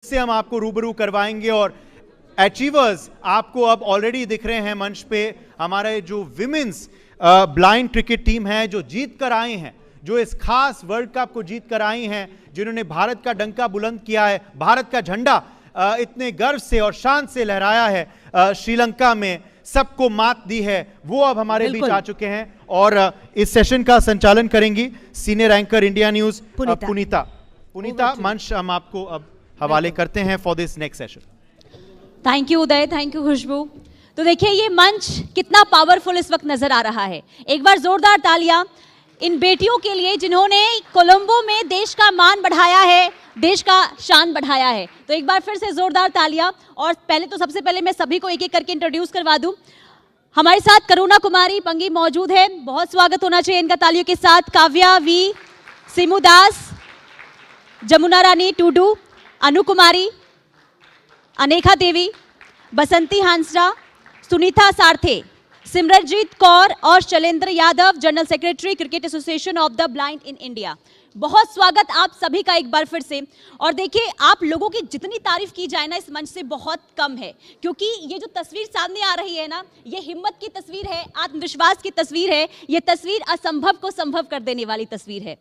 से हम आपको रूबरू करवाएंगे और अचीवर्स आपको अब ऑलरेडी दिख रहे हैं मंच पे। हमारे जो विमेंस ब्लाइंड क्रिकेट टीम है जो जीत कर आई हैं, जो इस खास वर्ल्ड कप को जीत कर आई हैं, जिन्होंने भारत का डंका बुलंद किया है, भारत का झंडा इतने गर्व से और शान से लहराया है, श्रीलंका में सबको मात दी है, वो अब हमारे बीच आ चुके हैं और इस सेशन का संचालन करेंगी senior anchor India News Punita. मंच हम आपको अब हवाले करते हैं for this next session. Thank you Uday, thank you Khushboo. तो देखिए ये मंच कितना पावरफुल इस वक्त नजर आ रहा है। एक बार जोरदार तालियां इन बेटियों के लिए जिन्होंने कोलंबो में देश का मान बढ़ाया है, देश का शान बढ़ाया है। तो एक बार फिर से जोरदार तालियां। और पहले तो सबसे पहले मैं सभी को एक एक करके इंट्रोड्यूस करवा दूं। हमारे साथ करुणा कुमारी पंगी मौजूद है, बहुत स्वागत होना चाहिए इनका तालियों के साथ। काव्या वी, सिमू दास, जमुना रानी टूडू, अनु कुमारी, अनेखा देवी, बसंती हांसरा, सुनीता सारथे, सिमरनजीत कौर और Shailendra Yadav, general secretary cricket association of the blind in India. बहुत स्वागत आप सभी का एक बार फिर से। और देखिए आप लोगों की जितनी तारीफ की जाए ना इस मंच से बहुत कम है, क्योंकि ये जो तस्वीर सामने आ रही है ना, ये हिम्मत की तस्वीर है, आत्मविश्वास की तस्वीर है, ये तस्वीर असंभव को संभव कर देने वाली तस्वीर है।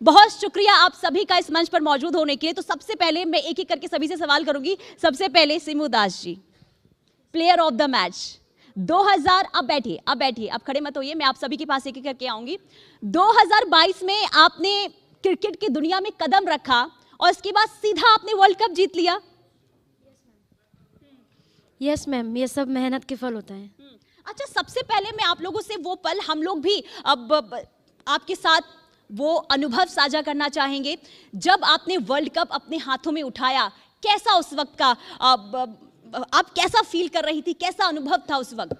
बहुत शुक्रिया आप सभी का इस मंच पर मौजूद होने के लिए। तो सबसे पहले मैं एक एक करके सभी से सवाल करूंगी। सबसे पहले Simu Das ji, player of the match 2000, अब बैठिए, आप खड़े मत होइए, मैं आप सभी के पास एक एक करके आऊंगी। 2022 में आपने क्रिकेट की दुनिया में कदम रखा और इसके बाद सीधा आपने वर्ल्ड कप जीत लिया। यस मैम, ये सब मेहनत के फल होता है। अच्छा, सबसे पहले मैं आप लोगों से वो पल, हम लोग भी अब आपके साथ वो अनुभव साझा करना चाहेंगे जब आपने वर्ल्ड कप अपने हाथों में उठाया। कैसा उस वक्त का आप कैसा फील कर रही थी, कैसा अनुभव था उस वक्त?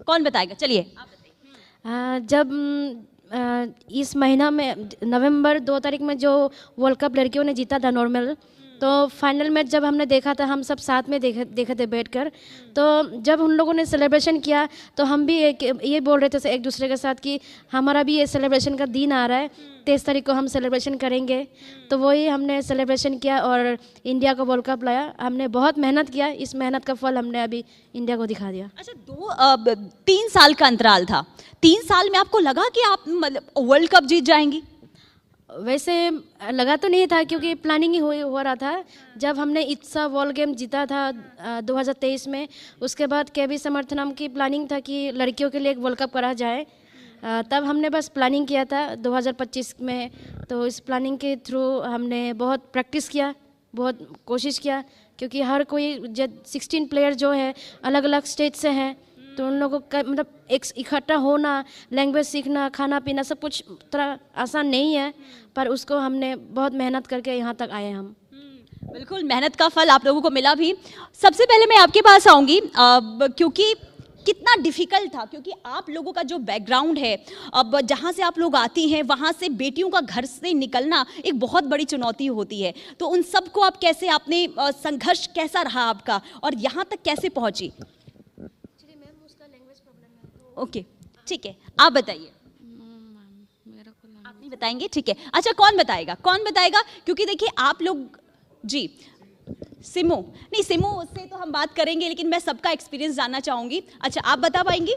कौन बताएगा? चलिए आप बताइए। जब इस महीना में नवंबर 2 तारीख में जो वर्ल्ड कप लड़कियों ने जीता था नॉर्मल, तो फाइनल मैच जब हमने देखा था, हम सब साथ में देखे थे बैठकर, तो जब उन लोगों ने सेलिब्रेशन किया तो हम भी ये बोल रहे थे एक दूसरे के साथ कि हमारा भी ये सेलिब्रेशन का दिन आ रहा है, 23 तारीख को हम सेलिब्रेशन करेंगे। तो वही हमने सेलिब्रेशन किया और इंडिया को वर्ल्ड कप लाया। हमने बहुत मेहनत किया, इस मेहनत का फल हमने अभी इंडिया को दिखा दिया। अच्छा, 3 साल का अंतराल था, 3 साल में आपको लगा कि आप मतलब वर्ल्ड कप जीत जाएंगी? वैसे लगा तो नहीं था, क्योंकि प्लानिंग ही हो रहा था। जब हमने इट्सा वर्ल्ड गेम जीता था 2023 में, उसके बाद केवी समर्थनम की प्लानिंग था कि लड़कियों के लिए एक वर्ल्ड कप करा जाए। तब हमने बस प्लानिंग किया था 2025 में। तो इस प्लानिंग के थ्रू हमने बहुत प्रैक्टिस किया, बहुत कोशिश किया, क्योंकि हर कोई 16 प्लेयर जो है अलग अलग स्टेट से हैं, तो उन लोगों का मतलब एक इकट्ठा होना, लैंग्वेज सीखना, खाना पीना, सब कुछ थोड़ा आसान नहीं है, पर उसको हमने बहुत मेहनत करके यहाँ तक आए हम। बिल्कुल, मेहनत का फल आप लोगों को मिला भी। सबसे पहले मैं आपके पास आऊँगी, क्योंकि कितना डिफ़िकल्ट था, क्योंकि आप लोगों का जो बैकग्राउंड है, अब जहाँ से आप लोग आती हैं वहाँ से बेटियों का घर से निकलना एक बहुत बड़ी चुनौती होती है। तो उन सब को आप कैसे, आपने संघर्ष कैसा रहा आपका और यहाँ तक कैसे पहुँची? ओके, ठीक है, आप बताइए। आप नहीं बताएंगे? ठीक है। अच्छा, कौन बताएगा? क्योंकि देखिए आप लोग जी, सिमू से तो हम बात करेंगे, लेकिन मैं सबका एक्सपीरियंस जानना चाहूंगी। अच्छा, आप बता पाएंगी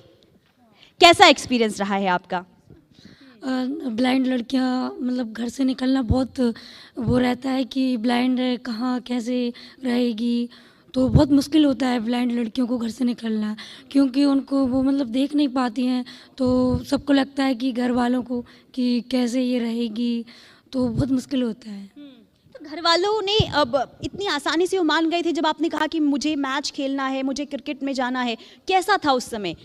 कैसा एक्सपीरियंस रहा है आपका? ब्लाइंड लड़कियां मतलब घर से निकलना बहुत वो रहता है कि ब्लाइंड कहाँ कैसे रहेगी, तो बहुत मुश्किल होता है ब्लाइंड लड़कियों को घर से निकलना, क्योंकि उनको वो मतलब देख नहीं पाती हैं। तो सबको लगता है कि घर वालों को कि कैसे ये रहेगी, तो बहुत मुश्किल होता है। तो घर वालों ने अब इतनी आसानी से वो मान गए थे जब आपने कहा कि मुझे मैच खेलना है, मुझे क्रिकेट में जाना है? कैसा था उस समय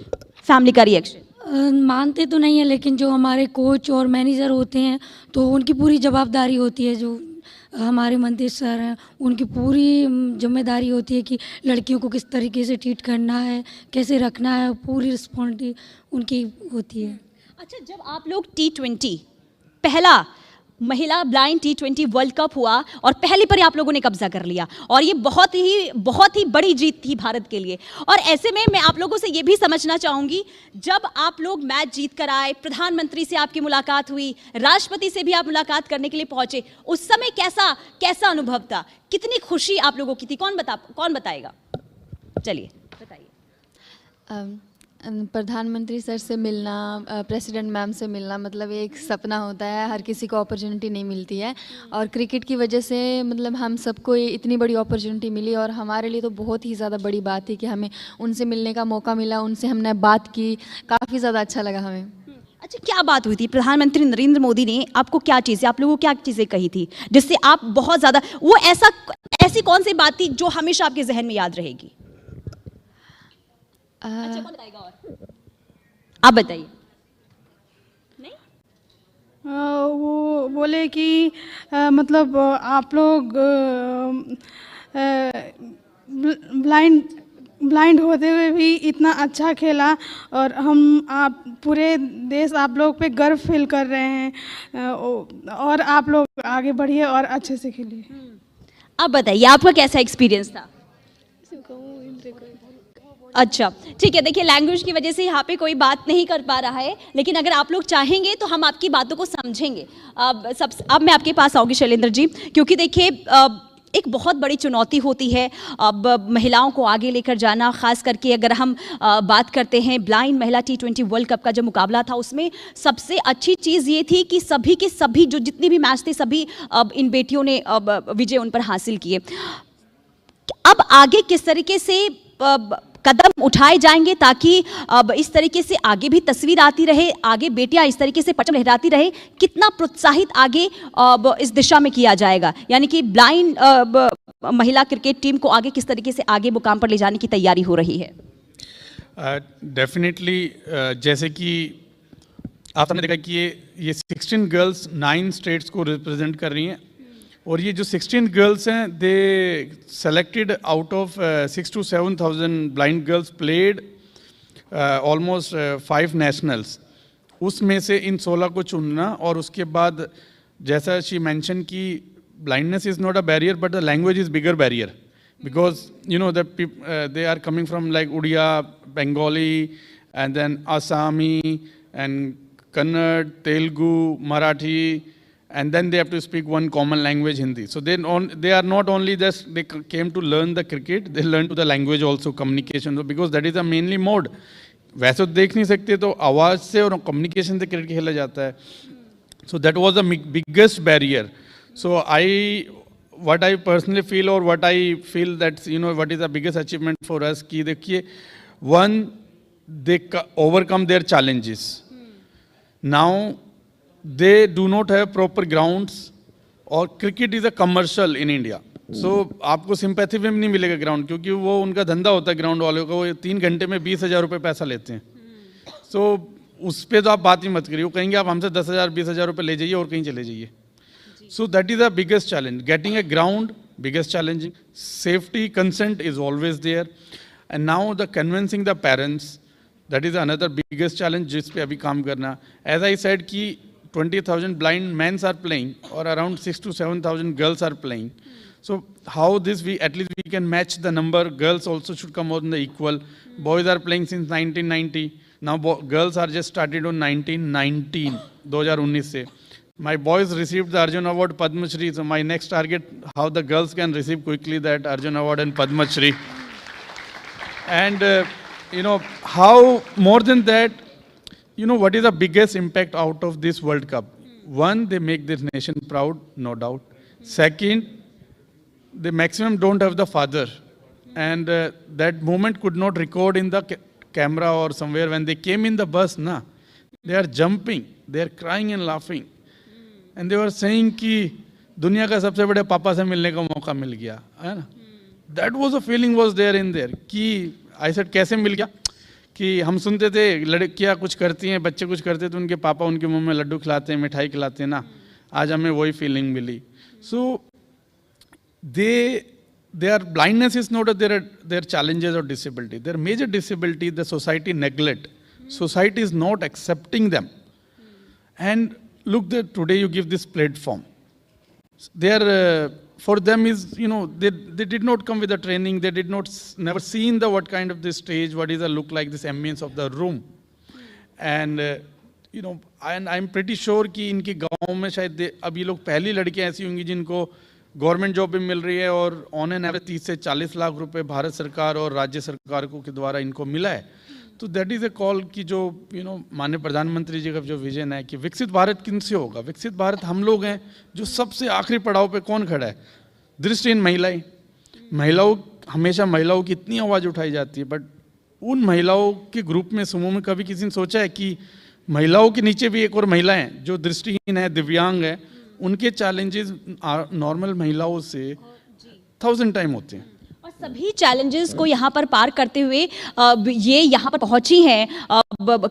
फैमिली का रिएक्शन? मानते तो नहीं है, लेकिन जो हमारे कोच और मैनेजर होते हैं तो उनकी पूरी जवाबदारी होती है। जो हमारे मंदिर सर हैं, उनकी पूरी जिम्मेदारी होती है कि लड़कियों को किस तरीके से ट्रीट करना है, कैसे रखना है, पूरी रिस्पॉन्सिबिलिटी उनकी होती है। अच्छा, जब आप लोग T20 पहला महिला ब्लाइंड T20 वर्ल्ड कप हुआ और पहले पर ही आप लोगों ने कब्जा कर लिया और ये बहुत ही बड़ी जीत थी भारत के लिए। और ऐसे में मैं आप लोगों से ये भी समझना चाहूंगी, जब आप लोग मैच जीत कर आए, प्रधानमंत्री से आपकी मुलाकात हुई, राष्ट्रपति से भी आप मुलाकात करने के लिए पहुंचे, उस समय कैसा अनुभव था, कितनी खुशी आप लोगों की थी? कौन बताएगा? चलिए बताइए। प्रधानमंत्री सर से मिलना, प्रेसिडेंट मैम से मिलना, मतलब एक सपना होता है, हर किसी को अपॉर्चुनिटी नहीं मिलती है। और क्रिकेट की वजह से मतलब हम सबको इतनी बड़ी अपॉर्चुनिटी मिली और हमारे लिए तो बहुत ही ज़्यादा बड़ी बात थी कि हमें उनसे मिलने का मौका मिला, उनसे हमने बात की, काफ़ी ज़्यादा अच्छा लगा हमें। अच्छा, क्या बात हुई थी? प्रधानमंत्री नरेंद्र मोदी ने आपको क्या चीज़ें, आप लोगों को क्या चीज़ें कही थी जिससे आप बहुत ज़्यादा, वो ऐसी कौन सी बात थी जो हमेशा आपके जहन में याद रहेगी? अच्छा, कौन बताएगा? और आप बताइए। नहीं, वो बोले कि मतलब आप लोग ब्लाइंड होते हुए भी इतना अच्छा खेला और आप पूरे देश आप लोग पे गर्व फील कर रहे हैं और आप लोग आगे बढ़िए और अच्छे से खेलिए। आप बताइए, आपका कैसा एक्सपीरियंस था? अच्छा, ठीक है। देखिए, लैंग्वेज की वजह से यहाँ पे कोई बात नहीं कर पा रहा है, लेकिन अगर आप लोग चाहेंगे तो हम आपकी बातों को समझेंगे। अब मैं आपके पास आऊँगी शैलेंद्र जी, क्योंकि देखिए एक बहुत बड़ी चुनौती होती है अब महिलाओं को आगे लेकर जाना, खास करके अगर हम बात करते हैं ब्लाइंड महिला T20 वर्ल्ड कप का जो मुकाबला था, उसमें सबसे अच्छी चीज़ ये थी कि सभी के सभी जो जितने भी मैच थे, सभी इन बेटियों ने विजय उन पर हासिल किए। अब आगे किस तरीके से कदम उठाए जाएंगे ताकि अब इस तरीके से आगे भी तस्वीर आती रहे, आगे बेटियां इस तरीके से परचम लहराती रहे, कितना प्रोत्साहित आगे अब इस दिशा में किया जाएगा? यानी कि ब्लाइंड महिला क्रिकेट टीम को आगे किस तरीके से आगे मुकाम पर ले जाने की तैयारी हो रही है? डेफिनेटली जैसे कि आपने देखा कि ये 16 गर्ल्स 9 स्टेट्स को रिप्रेजेंट कर रही हैं और ये जो 16 गर्ल्स हैं, they selected out of 6,000 to 7,000 blind girls played almost 5 nationals. उसमें से इन 16 को चुनना और उसके बाद जैसा शी मेंशन कि blindness is not a barrier but the language is bigger barrier because you know that they are coming from like Odia, Bengali and then Assami and Kannada, Telugu, Marathi, and then they have to speak one common language, Hindi. So they are not only just they came to learn the cricket, they learn to the language also, communication, so because that is the mainly mode. वैसे तो देख नहीं सकते तो आवाज़ से और communication से क्रिकेट खेला जाता है. So that was the biggest barrier. So what I personally feel or what I feel that you know what is the biggest achievement for us कि देखिए, one, they overcome their challenges. Now they do not have proper grounds और cricket is a commercial in India. So आपको sympathy में नहीं मिलेगा ground, क्योंकि वो उनका धंधा होता है ग्राउंड वालों का. वो 3 घंटे में 20,000 रुपये पैसा लेते हैं. So उस पर तो आप बात ही मत करिए. वो कहेंगे आप हमसे 10,000 20,000 रुपये ले जाइए और कहीं चले जाइए. So that is the biggest challenge. Getting a ground, biggest challenging. Safety, consent is always there. And now the convincing the parents, that is another biggest challenge जिस पे अभी काम करना. As I said कि 20,000 blind men are playing or around 6,000 to 7,000 girls are playing. So how this at least we can match the number. Girls also should come out in the equal. Boys are playing since 1990. Now girls are just started on 1919, 2019 से. My boys received the Arjun Award, Padma Shri. So my next target, how the girls can receive quickly that Arjun Award and Padma Shri. And you know, how more than that, you know, what is the biggest impact out of this World Cup? One, they make this nation proud, no doubt. Second, the maximum don't have the father. And that moment could not record in the camera or somewhere. When they came in the bus, they are jumping, they are crying and laughing. And they were saying कि दुनिया का सबसे बड़े पापा से मिलने का मौका मिल गया, है ना? That was a feeling was there in there. कि I said कैसे मिल गया? कि हम सुनते थे लड़कियाँ कुछ करती हैं, बच्चे कुछ करते तो उनके पापा उनके मुंह में लड्डू खिलाते हैं, मिठाई खिलाते हैं ना. आज हमें वही फीलिंग मिली. So their blindness is not their challenges or disability. Their major disability, the society neglect. Society is not accepting them. And look, that today you give this platform. They are, for them is, they did not come with the training. They did not, never seen the what kind of this stage, what is the look like, this ambience of the room. And, and I'm pretty sure कि इनके गांव में शायद अब ये लोग पहली लड़कियां ऐसी होंगी जिनको गवर्नमेंट जॉब भी मिल रही है और ऑन एन एवरेज 30 से 40 लाख रुपए भारत सरकार और राज्य सरकार के द्वारा इनको मिला है. तो दैट इज़ ए कॉल कि जो माननीय प्रधानमंत्री जी का जो विजन है कि विकसित भारत किनसे होगा. विकसित भारत हम लोग हैं. जो सबसे आखिरी पड़ाव पे कौन खड़ा है? दृष्टिहीन महिलाएं. हमेशा महिलाओं की इतनी आवाज़ उठाई जाती है, बट उन महिलाओं के ग्रुप में, समूह में कभी किसी ने सोचा है कि महिलाओं के नीचे भी एक और महिला हैं जो दृष्टिहीन है, दिव्यांग है, उनके चैलेंजेस नॉर्मल महिलाओं से 1000 टाइम होते हैं. और सभी चैलेंजेस को यहाँ पर पार करते हुए ये यहाँ पर पहुंची हैं,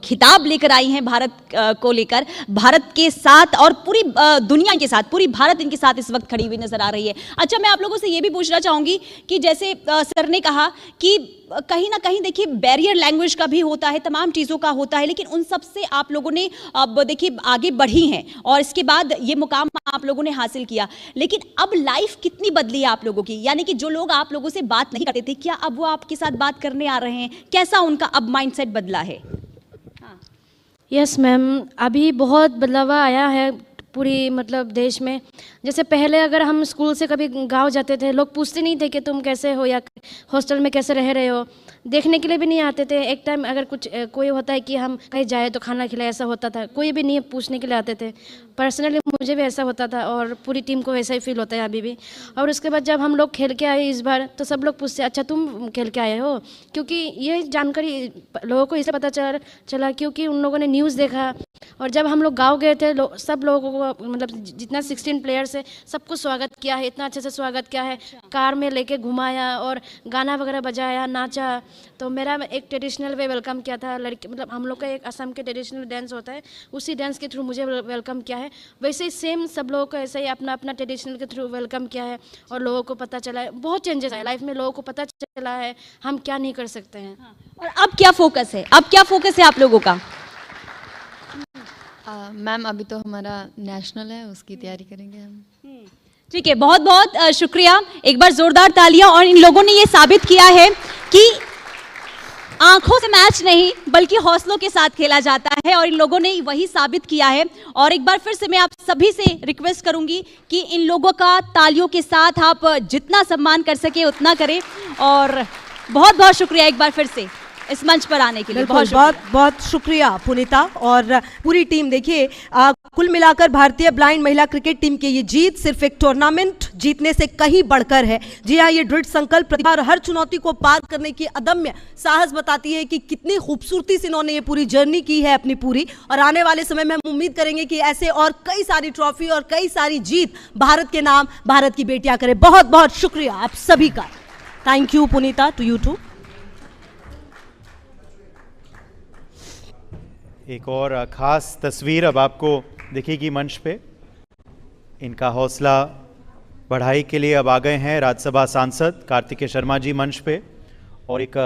खिताब लेकर आई हैं भारत को लेकर, भारत के साथ और पूरी दुनिया के साथ, पूरी भारत इनके साथ इस वक्त खड़ी हुई नजर आ रही है. अच्छा, मैं आप लोगों से ये भी पूछना चाहूंगी कि जैसे सर ने कहा कि कहीं ना कहीं देखिए बैरियर लैंग्वेज का भी होता है, तमाम चीज़ों का होता है, लेकिन उन सब से आप लोगों ने अब देखिए आगे बढ़ी हैं और इसके बाद ये मुकाम आप लोगों ने हासिल किया. लेकिन अब लाइफ कितनी बदली है आप लोगों की, यानी कि जो लोग आप लोगों से बात नहीं करते थे, क्या अब वो आपके साथ बात करने आ रहे हैं? कैसा उनका अब माइंडसेट बदला है? यस मैम, अभी बहुत बदलाव आया है पूरी मतलब देश में. जैसे पहले अगर हम स्कूल से कभी गांव जाते थे, लोग पूछते नहीं थे कि तुम कैसे हो या हॉस्टल में कैसे रह रहे हो, देखने के लिए भी नहीं आते थे. एक टाइम अगर कोई होता है कि हम कहीं जाए तो खाना खिलाए, ऐसा होता था, कोई भी नहीं पूछने के लिए आते थे. पर्सनली मुझे भी ऐसा होता था और पूरी टीम को वैसा ही फील होता है अभी भी. और उसके बाद जब हम लोग खेल के आए इस बार, तो सब लोग पूछते अच्छा तुम खेल के आए हो, क्योंकि ये जानकारी लोगों को इसलिए पता चला क्योंकि उन लोगों ने न्यूज़ देखा. और जब हम लोग गाँव गए थे, सब लोगों को मतलब जितना 16 प्लेयर्स है सबको स्वागत किया है, इतना अच्छे से स्वागत किया है, कार में लेके घुमाया और गाना वगैरह बजाया, नाचा. तो मेरा एक ट्रेडिशनल वे वेलकम किया था. लड़की मतलब हम लोग का एक असम के ट्रेडिशनल डांस होता है, उसी डांस के थ्रू मुझे वेलकम किया है. वैसे ही सेम सब लोगों को ऐसे ही अपना अपना ट्रेडिशनल के थ्रू वेलकम किया है और लोगों को पता चला है बहुत चेंजेस आए लाइफ में. लोगों को पता चला है हम क्या नहीं कर सकते हैं. और अब क्या फोकस है? अब क्या फोकस है आप लोगों का? मैम अभी तो हमारा नेशनल है, उसकी तैयारी करेंगे हम. ठीक है, बहुत बहुत शुक्रिया. एक बार जोरदार तालियां. और इन लोगों ने ये साबित किया है कि आंखों से मैच नहीं बल्कि हौसलों के साथ खेला जाता है, और इन लोगों ने वही साबित किया है. और एक बार फिर से मैं आप सभी से रिक्वेस्ट करूंगी कि इन लोगों का तालियों के साथ आप जितना सम्मान कर सके उतना करें. और बहुत बहुत शुक्रिया एक बार फिर से इस मंच पर आने के लिए. बहुत बहुत शुक्रिया पुनीता और पूरी टीम. देखिए कुल मिलाकर भारतीय ब्लाइंड महिला क्रिकेट टीम की ये जीत सिर्फ एक टूर्नामेंट जीतने से कहीं बढ़कर है. जी हाँ, ये दृढ़ संकल्प, प्रतिभा और हर चुनौती को पार करने की अदम्य साहस बताती है कि कितनी खूबसूरती से इन्होंने ये पूरी जर्नी की है अपनी पूरी. और आने वाले समय में हम उम्मीद करेंगे कि ऐसे और कई सारी ट्रॉफी और कई सारी जीत भारत के नाम भारत की बेटियां करें. बहुत बहुत शुक्रिया आप सभी का. Thank you Punita, to you too. एक और खास तस्वीर अब आपको दिखेगी मंच पे. इनका हौसला बढ़ाई के लिए अब आ गए हैं राज्यसभा सांसद कार्तिकेय शर्मा जी मंच पे. और एक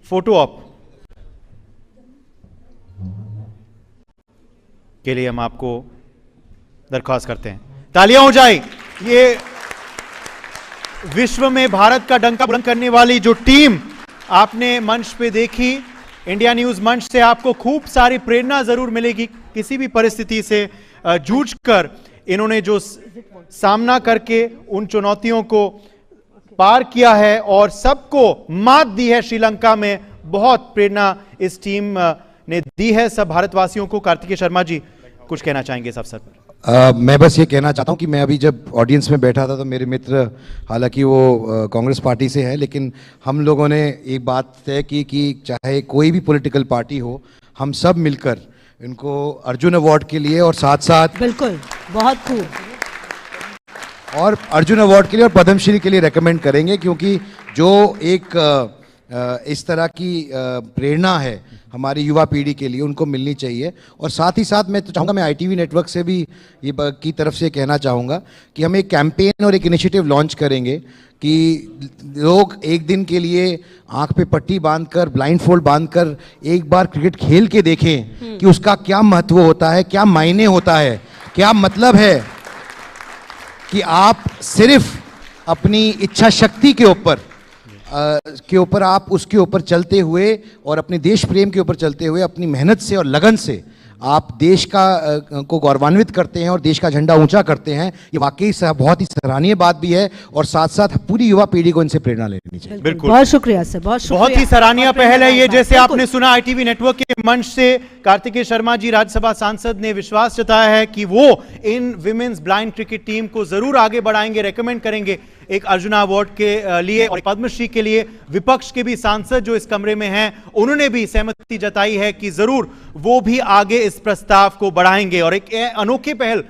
फोटो ऑप के लिए हम आपको दरख्वास्त करते हैं. तालियां हो जाए. ये विश्व में भारत का डंका बुलंद करने वाली जो टीम आपने मंच पे देखी, इंडिया न्यूज मंच से आपको खूब सारी प्रेरणा जरूर मिलेगी. किसी भी परिस्थिति से जूझकर इन्होंने जो सामना करके उन चुनौतियों को पार किया है और सबको मात दी है श्रीलंका में, बहुत प्रेरणा इस टीम ने दी है सब भारतवासियों को. कार्तिकेय शर्मा जी कुछ कहना चाहेंगे इस अवसर पर? मैं बस ये कहना चाहता हूँ कि मैं अभी जब ऑडियंस में बैठा था तो मेरे मित्र, हालांकि वो कांग्रेस पार्टी से है, लेकिन हम लोगों ने एक बात तय की कि चाहे कोई भी पॉलिटिकल पार्टी हो, हम सब मिलकर इनको अर्जुन अवार्ड के लिए और साथ साथ बिल्कुल बहुत खूब और अर्जुन अवार्ड के लिए और पद्मश्री के लिए रेकमेंड करेंगे, क्योंकि जो एक इस तरह की प्रेरणा है हमारी युवा पीढ़ी के लिए उनको मिलनी चाहिए. और साथ ही साथ मैं तो चाहूँगा, मैं ITV नेटवर्क से भी ये की तरफ से कहना चाहूँगा कि हम एक कैंपेन और एक इनिशिएटिव लॉन्च करेंगे कि लोग एक दिन के लिए आंख पे पट्टी बांधकर, ब्लाइंड फोल्ड बांधकर एक बार क्रिकेट खेल के देखें कि उसका क्या महत्व होता है, क्या मायने होता है, क्या मतलब है कि आप सिर्फ अपनी इच्छा शक्ति के ऊपर आप उसके ऊपर चलते हुए और अपने देश प्रेम के ऊपर चलते हुए अपनी मेहनत से और लगन से आप देश को गौरवान्वित करते हैं और देश का झंडा ऊंचा करते हैं। ये वाकई बहुत ही सराहनीय बात भी है और साथ साथ पूरी युवा पीढ़ी को इनसे प्रेरणा लेनी चाहिए। बिल्कुल, बहुत शुक्रिया सर, बहुत ही सराहनीय पहल है ये। जैसे आपने सुना, ITV नेटवर्क के मंच से कार्तिकेय शर्मा जी राज्यसभा सांसद ने विश्वास जताया है कि वो इन विमेन्स ब्लाइंड क्रिकेट टीम को जरूर आगे बढ़ाएंगे, रेकमेंड करेंगे एक अर्जुना अवार्ड के लिए और पद्मश्री के लिए। विपक्ष के भी सांसद जो इस कमरे में हैं, उन्होंने भी सहमति जताई है कि जरूर वो भी आगे इस प्रस्ताव को बढ़ाएंगे। और एक अनोखी पहल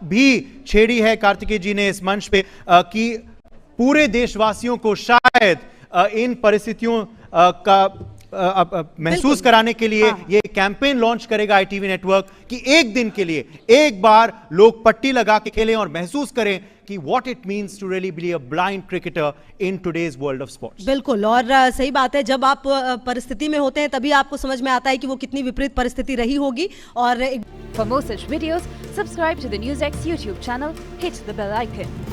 भी छेड़ी है कार्तिकेय जी ने इस मंच पे कि पूरे देशवासियों को शायद इन परिस्थितियों का महसूस कराने के लिए ये कैंपेन लॉन्च करेगा ITV नेटवर्क कि एक दिन के लिए एक बार लोग पट्टी लगा के खेलें और महसूस करें कि what it means to really be a blind cricketer in today's world of sports। बिल्कुल, और सही बात है, जब आप परिस्थिति में होते हैं तभी आपको समझ में आता है कि वो कितनी विपरीत परिस्थिति रही होगी। और For more such videos, subscribe to the NewsX YouTube channel, hit the bell icon।